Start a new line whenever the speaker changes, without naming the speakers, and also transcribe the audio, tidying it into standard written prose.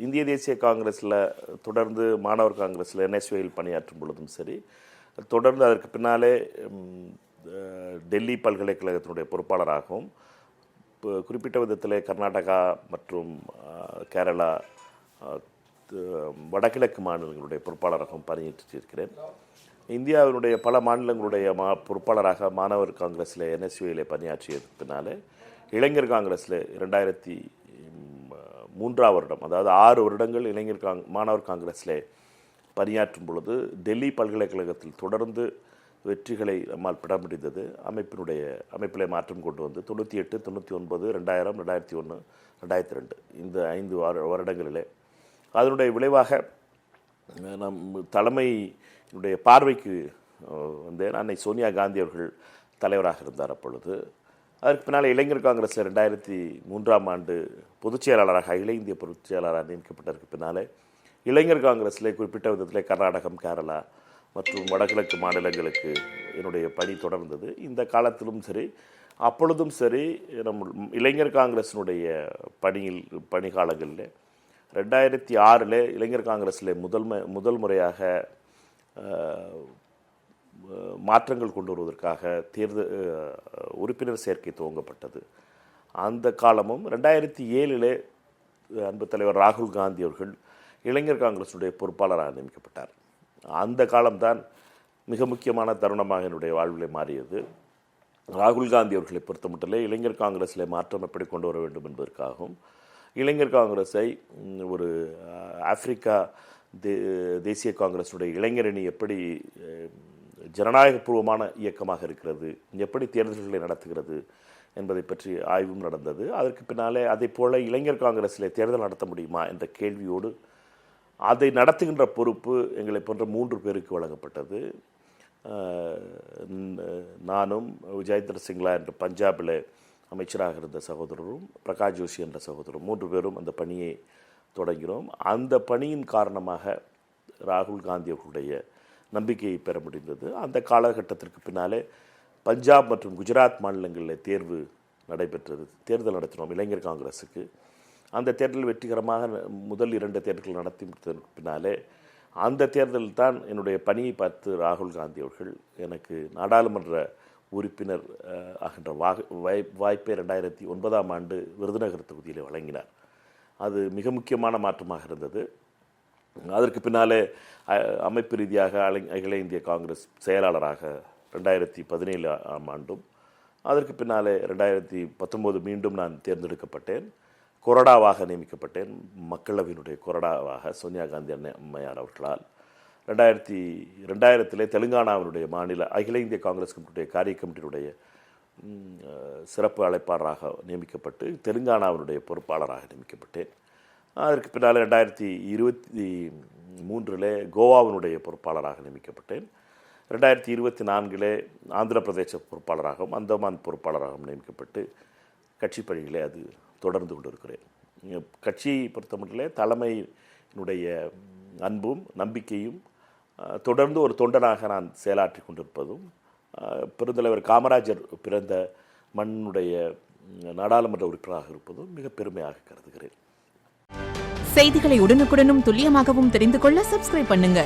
இந்திய தேசிய காங்கிரஸில் தொடர்ந்து மாணவர் காங்கிரஸில் என்எஸ்யூவில் பணியாற்றும் பொழுதும் சரி, தொடர்ந்து அதற்கு பின்னாலே டெல்லி பல்கலைக்கழகத்தினுடைய பொறுப்பாளராகவும் குறிப்பிட்ட விதத்தில் கர்நாடகா மற்றும் கேரளா வடகிழக்கு மாநிலங்களுடைய பொறுப்பாளராகவும் பணியாற்றியிருக்கிறேன். இந்தியாவினுடைய பல மாநிலங்களுடைய பொறுப்பாளராக மாணவர் காங்கிரஸில் என்எஸ்யூவிலே பணியாற்றியதுக்கு பின்னாலே இளைஞர் காங்கிரஸில் 2003ஆம் வருடம், அதாவது 6 வருடங்கள் மாணவர் காங்கிரஸில் பணியாற்றும் பொழுது டெல்லி பல்கலைக்கழகத்தில் தொடர்ந்து வெற்றிகளை நம்மால் பெற முடிந்தது. அமைப்பிலே மாற்றம் கொண்டு வந்து 98, 99, 2000, 2001, 2002 இந்த 5 வருடங்களிலே அதனுடைய விளைவாக நம் தலைமையினுடைய பார்வைக்கு வந்தேன். அன்னை சோனியா காந்தி அவர்கள் தலைவராக இருந்தார். அப்பொழுது அதற்கு பின்னால் இளைஞர் காங்கிரஸில் 2003ஆம் ஆண்டு பொதுச் செயலாளராக அகில இந்திய பொதுச் செயலாளராக நியமிக்கப்பட்டதற்கு பின்னாலே இளைஞர் காங்கிரஸில் குறிப்பிட்ட விதத்தில் கர்நாடகம், கேரளா மற்றும் வடகிழக்கு மாநிலங்களுக்கு என்னுடைய பணி தொடர்ந்தது. இந்த காலத்திலும் சரி, அப்பொழுதும் சரி, இளைஞர் காங்கிரஸினுடைய பணி காலங்களில் 2006 இளைஞர் காங்கிரஸில் முதல் முறையாக மாற்றங்கள் கொண்டு வருவதற்காக தேர்தல் உறுப்பினர் சேர்க்கை துவங்கப்பட்டது. அந்த காலமும் 2007 அன்பு தலைவர் ராகுல் காந்தி அவர்கள் இளைஞர் காங்கிரஸுடைய பொறுப்பாளராக நியமிக்கப்பட்டார். அந்த காலம்தான் மிக முக்கியமான தருணமாக என்னுடைய வாழ்விலே மாறியது. ராகுல் காந்தி அவர்களை பொறுத்தமட்டிலே இளைஞர் காங்கிரஸில் மாற்றம் எப்படி கொண்டு வர வேண்டும் என்பதற்காகவும் இளைஞர் காங்கிரஸை ஒரு ஆப்பிரிக்கா தேசிய காங்கிரஸுடைய இளைஞரணி எப்படி ஜனநாயகபூர்வமான இயக்கமாக இருக்கிறது, எப்படி தேர்தல்களை நடத்துகிறது என்பதை பற்றி ஆய்வும் நடந்தது. அதற்கு பின்னாலே அதை போல இளைஞர் காங்கிரஸில் தேர்தல் நடத்த முடியுமா என்ற கேள்வியோடு அதை நடத்துகின்ற பொறுப்பு எங்களை போன்ற 3 பேருக்கு வழங்கப்பட்டது. நானும், விஜயேந்திர சிங்லா என்ற பஞ்சாபில் அமைச்சராக இருந்த சகோதரரும், பிரகாஷ் ஜோஷி என்ற சகோதரரும் 3 பேரும் அந்த பணியை தொடங்கினோம். அந்த பணியின் காரணமாக ராகுல் காந்தி அவர்களுடைய நம்பிக்கையை பெற முடிந்தது. அந்த காலகட்டத்திற்கு பின்னாலே பஞ்சாப் மற்றும் குஜராத் மாநிலங்களில் தேர்தல் நடத்தினோம் இளைஞர் காங்கிரஸுக்கு. அந்த தேர்தல் வெற்றிகரமாக முதல் 2 தேர்தல்கள் நடத்தி முடித்ததற்கு பின்னாலே அந்த தேர்தலில் தான் என்னுடைய பணியை பார்த்து ராகுல் காந்தி அவர்கள் எனக்கு நாடாளுமன்ற உறுப்பினர் ஆகின்ற வாய்ப்பை 2009ஆம் ஆண்டு விருதுநகர் தொகுதியில் வழங்கினார். அது மிக முக்கியமான மாற்றமாக இருந்தது. அதற்கு பின்னாலே அமைப்பு ரீதியாக அகில இந்திய காங்கிரஸ் செயலாளராக 2017ஆம் ஆண்டும், அதற்கு பின்னாலே 2019 மீண்டும் நான் தேர்ந்தெடுக்கப்பட்டேன். கொறடாவாக நியமிக்கப்பட்டேன். மக்களவையினுடைய கொறடாவாக சோனியா காந்தி அம்மையார் அவர்களால் 2000 தெலுங்கானாவினுடைய மாநில அகில இந்திய காங்கிரஸ் கமிட்டியுடைய காரிய கமிட்டியினுடைய சிறப்பு அழைப்பாளராக நியமிக்கப்பட்டு தெலுங்கானாவினுடைய பொறுப்பாளராக நியமிக்கப்பட்டேன். அதற்கு பின்னால் 2023 கோவாவினுடைய பொறுப்பாளராக நியமிக்கப்பட்டேன். 2024 ஆந்திர பிரதேச பொறுப்பாளராகவும் அந்தமான் பொறுப்பாளராகவும் நியமிக்கப்பட்டு கட்சி பணிகளே அது தொடர்ந்து கொண்டிருக்கிறேன். கட்சியை பொறுத்தமட்டிலே தலைமையினுடைய அன்பும் நம்பிக்கையும் தொடர்ந்து ஒரு தொண்டனாக நான் செயலாற்றி கொண்டிருப்பதும் பெருந்தலைவர் காமராஜர் பிறந்த மண்ணுடைய நாடாளுமன்ற உறுப்பினராக இருப்பதும் மிக பெருமையாக கருதுகிறேன்.
செய்திகளை உடனுக்குடனும் துல்லியமாகவும் தெரிந்து கொள்ள சப்ஸ்கிரைப் பண்ணுங்க.